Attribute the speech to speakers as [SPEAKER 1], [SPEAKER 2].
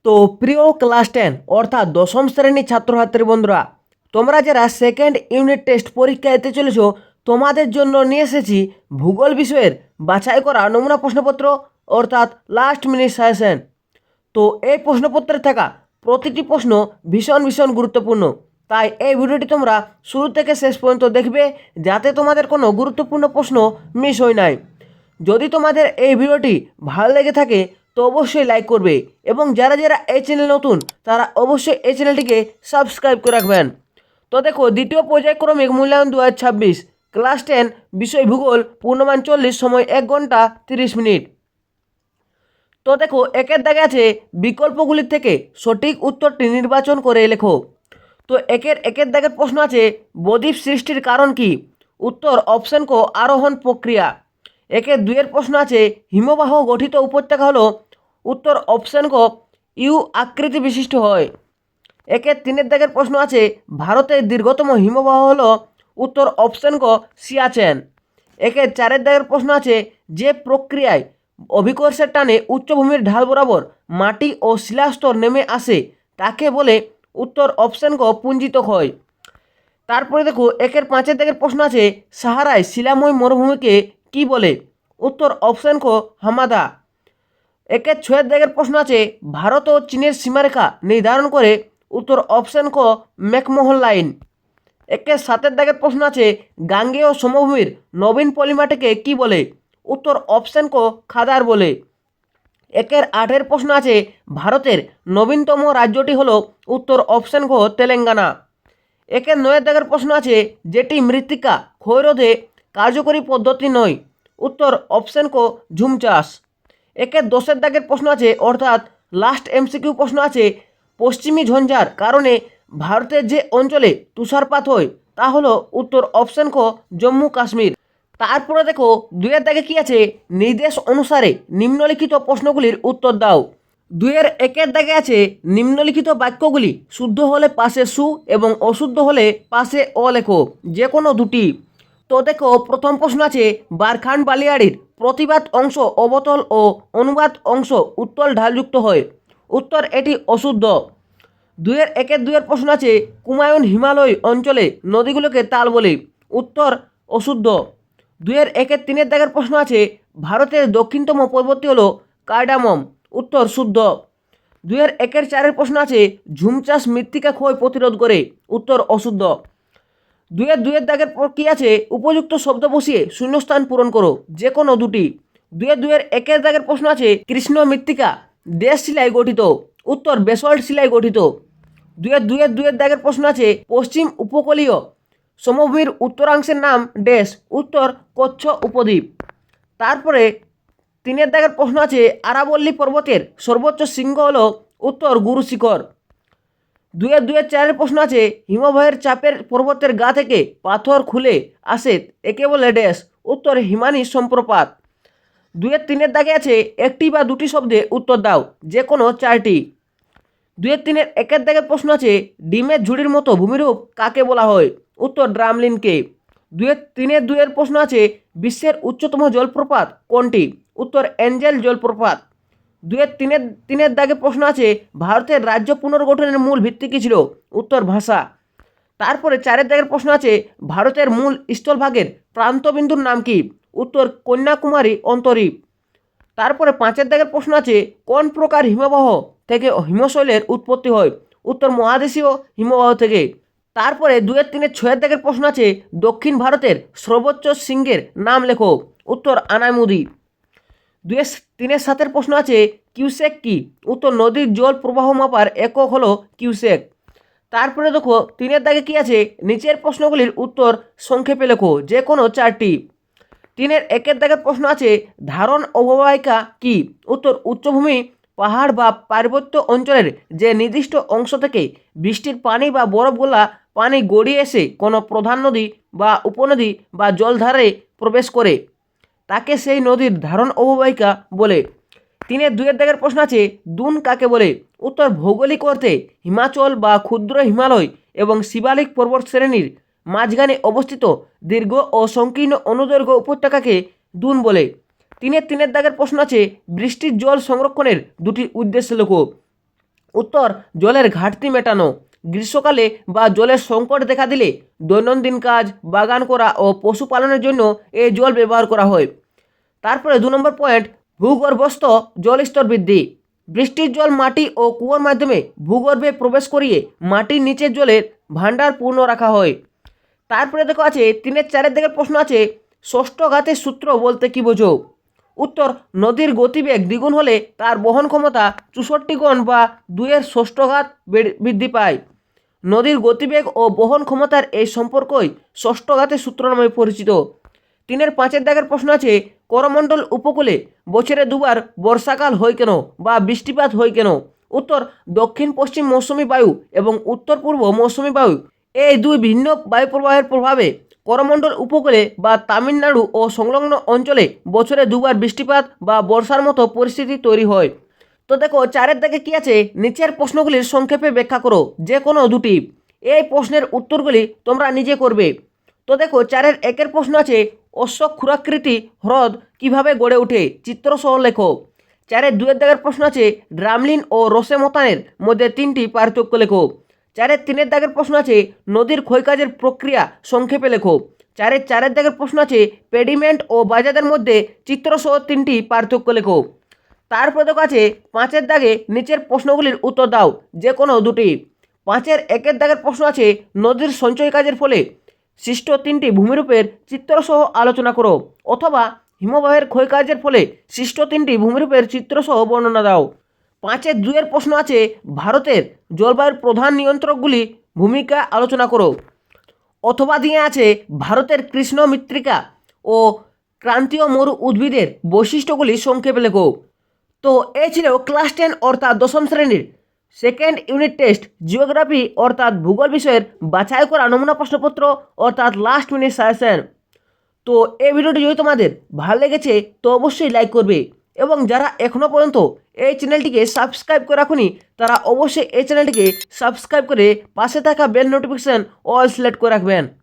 [SPEAKER 1] তো প্রিয় ক্লাস 10 অর্থাৎ দশম শ্রেণীর ছাত্রছাত্রী বন্ধুরা, তোমরা যারা সেকেন্ড ইউনিট টেস্ট পরীক্ষা দিতে চলেছো তোমাদের জন্য নিয়ে এসেছি ভূগোল বিষয়ের বাছাই করা নমুনা প্রশ্নপত্র অর্থাৎ লাস্ট মিনিট সাজেশন। তো এই প্রশ্নপত্রে থাকা প্রতিটি প্রশ্ন ভীষণ ভীষণ গুরুত্বপূর্ণ, তাই এই ভিডিওটি তোমরা শুরু থেকে শেষ পর্যন্ত দেখবে যাতে তোমাদের কোনো গুরুত্বপূর্ণ প্রশ্ন মিস হয় নাই। যদি তোমাদের এই ভিডিওটি ভালো লেগে থাকে তো অবশ্যই লাইক করবে এবং যারা যারা এই চ্যানেল নতুন তারা অবশ্যই এই চ্যানেলটিকে সাবস্ক্রাইব করে রাখবেন। তো দেখো, দ্বিতীয় পর্যায়ক্রমিক মূল্যায়ন 2026 ক্লাস 10 বিষয় ভূগোল, পূর্ণমান 40, সময় 1 ঘন্টা 30 মিনিট। তো দেখো, একের দাগে আছে বিকল্পগুলির থেকে সঠিক উত্তরটি নির্বাচন করে লেখো। তো একের দাগের প্রশ্ন আছে বদ্বীপ সৃষ্টির কারণ কি? উত্তর অপশন ক আরোহণ প্রক্রিয়া। একের দুইয়ের প্রশ্ন আছে হিমবাহ গঠিত উপত্যকা হলো? উত্তর অপশন ক ইউ আকৃতি বিশিষ্ট হয়। একের তিনের দাগের প্রশ্ন আছে ভারতের দীর্ঘতম হিমবাহ হলো? উত্তর অপশন ক সিয়াচেন। একের চারের দাগের প্রশ্ন আছে যে প্রক্রিয়ায় অভিকর্ষের টানে উচ্চভূমির ঢাল বরাবর মাটি ও শিলাস্তর নেমে আসে তাকে বলে? উত্তর অপশন ক পুঞ্জিত ক্ষয়। তারপরে দেখো, একের পাঁচের দাগের প্রশ্ন আছে সাহারায় শিলাময় মরুভূমিকে কি বলে? উত্তর অপশন ক হামাদা। একের ছয়ের দাগের প্রশ্ন আছে ভারত ও চীনের সীমারেখা নির্ধারণ করে? উত্তর অপশন ক ম্যাকমোহন লাইন। একের সাতের দাগের প্রশ্ন আছে গাঙ্গেয় সমভূমির নবীন পলিমাটিকে কি বলে? উত্তর অপশন ক খাদার বলে। একের আটের প্রশ্ন আছে ভারতের নবীনতম রাজ্যটি হলো? উত্তর অপশন ক তেলেঙ্গানা। একের নয়ের দাগের প্রশ্ন আছে যেটি মৃত্তিকা ক্ষয়রোধে কার্যকরী পদ্ধতি নয়? উত্তর অপশন ক ঝুম চাষ। একের দশের দাগের প্রশ্ন আছে অর্থাৎ লাস্ট এমসিকিউ প্রশ্ন আছে পশ্চিমী ঝঞ্ঝার কারণে ভারতের যে অঞ্চলে তুষারপাত হয় তা হলো? উত্তর অপশন ক জম্মু কাশ্মীর। তারপরে দেখো, দুইয়ের দাগে কি আছে নির্দেশ অনুসারে নিম্নলিখিত প্রশ্নগুলির উত্তর দাও। দুইয়ের একের দাগে আছে নিম্নলিখিত বাক্যগুলি শুদ্ধ হলে পাশে সু এবং অশুদ্ধ হলে পাশে অ লেখো, যে কোনো দুটি। তো দেখো, প্রথম প্রশ্ন আছে বারখান বালিয়াড়ির প্রতিবাদ অংশ অবতল ও অনুবাদ অংশ উত্তল ঢালযুক্ত হয়। উত্তর এটি অশুদ্ধ। একের দুইয়ের প্রশ্ন আছে কুমায়ুন হিমালয় অঞ্চলে নদীগুলোকে তাল বলে? উত্তর অশুদ্ধ। একের তিনের দাগের প্রশ্ন আছে ভারতের দক্ষিণতম পর্বতটি হলো কার্ডামম? উত্তর শুদ্ধ। একের চারের প্রশ্ন আছে ঝুম চাষ মৃত্তিকা ক্ষয় প্রতিরোধ করে? উত্তর অশুদ্ধ। দুইয়ের দাগের পর কি আছে উপযুক্ত শব্দ বসিয়ে শূন্যস্থান পূরণ করো, যে কোনো দুটি। একের দাগের প্রশ্ন আছে কৃষ্ণ মৃত্তিকা দেশ শিলায় গঠিত? উত্তর বেসল্ট শিলায় গঠিত। দুইয়ের দাগের প্রশ্ন আছে পশ্চিম উপকূলীয় সমভূমির উত্তরাংশের নাম ড্যাশ? উত্তর কচ্ছ উপদ্বীপ। তারপরে তিনের দাগের প্রশ্ন আছে আরাবল্লী পর্বতের সর্বোচ্চ শৃঙ্গ হলো? উত্তর গুরু শিখর। দুইয়ের চারের প্রশ্ন আছে হিমবাহের চাপের পর্বতের গা থেকে পাথর খুলে আসে একে বলে ড্যাশ? উত্তর হিমানি সম্প্রপাত। তিনের দাগে আছে একটি বা দুটি শব্দে উত্তর দাও, যে কোনো চারটি। একের দাগের প্রশ্ন আছে ডিমের ঝুড়ির মতো ভূমিরূপ কাকে বলা হয়? উত্তর ড্রামলিনকে। দুইয়ের প্রশ্ন আছে বিশ্বের উচ্চতম জলপ্রপাত কোনটি? উত্তর এঞ্জেল জলপ্রপাত। তিনের দাগে প্রশ্ন আছে ভারতের রাজ্য পুনর্গঠনের মূল ভিত্তি কী ছিল? উত্তর ভাষা। তারপরে চারের দাগের প্রশ্ন আছে ভারতের মূল স্থলভাগের প্রান্তবিন্দুর নাম কি? উত্তর কন্যাকুমারী অন্তরীপ। তারপরে পাঁচের দাগের প্রশ্ন আছে কোন প্রকার হিমবাহ থেকে হিমশৈলের উৎপত্তি হয়? উত্তর মহাদেশীয় হিমবাহ থেকে। তারপরে ছয়ের দাগের প্রশ্ন আছে দক্ষিণ ভারতের সর্বোচ্চ শৃঙ্গের নাম লেখো। উত্তর আনাইমুদি। সাতের প্রশ্ন আছে কিউসেক কি? উত্তর নদীর জল প্রবাহ মাপার একক হলো কিউসেক। তারপরে দেখো, তিনের দাগে কি আছে নিচের প্রশ্নগুলির উত্তর সংক্ষেপে লেখো, যে কোনো চারটি। একের দাগের প্রশ্ন আছে ধারণ অববাহিকা কি? উত্তর উচ্চভূমি পাহাড় বা পার্বত্য অঞ্চলের যে নির্দিষ্ট অংশ থেকে বৃষ্টির পানি বা বরফগোলা পানি গড়িয়ে এসে কোনো প্রধান নদী বা উপনদী বা জলধারে প্রবেশ করে তাকে সেই নদীর ধারণ অববাহিকা বলে। দুইয়ের দাগের প্রশ্ন আছে দুন কাকে বলে? উত্তর ভৌগোলিক অর্থে হিমাচল বা ক্ষুদ্র হিমালয় এবং শিবালিক পর্বত শ্রেণীর মাঝখানে অবস্থিত দীর্ঘ ও সংকীর্ণ অনুদৈর্ঘ্য উপত্যকাকে দুন বলে। তিনের দাগের প্রশ্ন আছে বৃষ্টির জল সংরক্ষণের দুটি উদ্দেশ্য লেখো। উত্তর জলের ঘাটতি মেটানো। গ্রীষ্মকালে বা জলের সংকট দেখা দিলে দৈনন্দিন কাজ, বাগান করা ও পশুপালনের জন্য এই জল ব্যবহার করা হয়। তারপরে 2 নম্বর পয়েন্ট, ভূগর্ভস্থ জলস্তর বৃদ্ধি। বৃষ্টির জল মাটি ও কুয়োর মাধ্যমে ভূগর্ভে প্রবেশ করিয়ে মাটির নিচের জলের ভাণ্ডার পূর্ণ রাখা হয়। তারপরে দেখো আছে 3-4 দিকের প্রশ্ন আছে, ষষ্ঠ ঘাতের সূত্র বলতে কি বোঝো? উত্তর নদীর গতিবেগ দ্বিগুণ হলে তার বহন ক্ষমতা 64 গুণ বা 2-এর ষষ্ঠ ঘাত বৃদ্ধি পায়। নদীর গতিবেগ ও বহন ক্ষমতার এই সম্পর্কই ষষ্ঠ ঘাতের সূত্র নামে পরিচিত। 3-5 দাগের প্রশ্ন আছে, করমণ্ডল উপকূলে বছরে দুবার বর্ষাকাল হয় কেন বা বৃষ্টিপাত হয় কেন? উত্তর দক্ষিণ পশ্চিম মৌসুমী বায়ু এবং উত্তর পূর্ব মৌসুমী বায়ু এই দুই ভিন্ন বায়ুপ্রবাহের প্রভাবে করমণ্ডল উপকূলে বা তামিলনাড়ু ও সংলগ্ন অঞ্চলে বছরে দুবার বৃষ্টিপাত বা বর্ষার মতো পরিস্থিতি তৈরি হয়। তো দেখো 4 দাগে কি আছে, নিচের প্রশ্নগুলির সংক্ষেপে ব্যাখ্যা করো যে কোনো দুটি। এই প্রশ্নের উত্তরগুলি তোমরা নিজে করবে। তো দেখো 4-1 প্রশ্ন আছে, অশ্বক্ষুরাকৃতি হ্রদ কিভাবে গড়ে ওঠে? চিত্রসহ লেখো। 4-2 দাগের প্রশ্ন আছে, ড্রামলিন ও রোসেমতানের মধ্যে 3টি পার্থক্য লেখো। 4-3 দাগের প্রশ্ন আছে, নদীর ক্ষয়কাজের প্রক্রিয়া সংক্ষেপে লেখো। 4 দাগের প্রশ্ন আছে, পেডিমেন্ট ও বাজাদের মধ্যে চিত্রসহ 3টি পার্থক্য লেখো। তারপর দেখো আছে 5 দাগে নিচের প্রশ্নগুলির উত্তর দাও যে কোনো দুটি। 5-1 দাগের প্রশ্ন আছে, নদীর সঞ্চয় কাজের ফলে সৃষ্ট 3টি ভূমিরূপের চিত্রসহ আলোচনা করো, অথবা হিমবাহের ক্ষয়কার্যের ফলে সৃষ্ট 3টি ভূমিরূপের চিত্রসহ বর্ণনা দাও। 5-2 প্রশ্ন আছে, ভারতের জলবায়ুর প্রধান নিয়ন্ত্রকগুলি ভূমিকা আলোচনা করো, অথবা দিয়ে আছে ভারতের কৃষ্ণ মৃত্তিকা ও ক্রান্তীয় মরু উদ্ভিদের বৈশিষ্ট্যগুলি সংক্ষেপে লেখো। তো এই ছিল ক্লাস 10 অর্থাৎ 10ম শ্রেণীর সেকেন্ড ইউনিট টেস্ট জিওগ্রাফি অর্থাৎ ভূগোল বিষয়ের বাছাই করা নমুনা প্রশ্নপত্র অর্থাৎ লাস্ট মিনিট সাজেশন। তো এই ভিডিওটি যদি তোমাদের ভালো লেগেছে তো অবশ্যই লাইক করবে, এবং যারা এখনও পর্যন্ত এই চ্যানেলটিকে সাবস্ক্রাইব করে রাখুনি তারা অবশ্যই এই চ্যানেলটিকে সাবস্ক্রাইব করে পাশে থাকা বেল নোটিফিকেশান অল সিলেক্ট করে রাখবেন।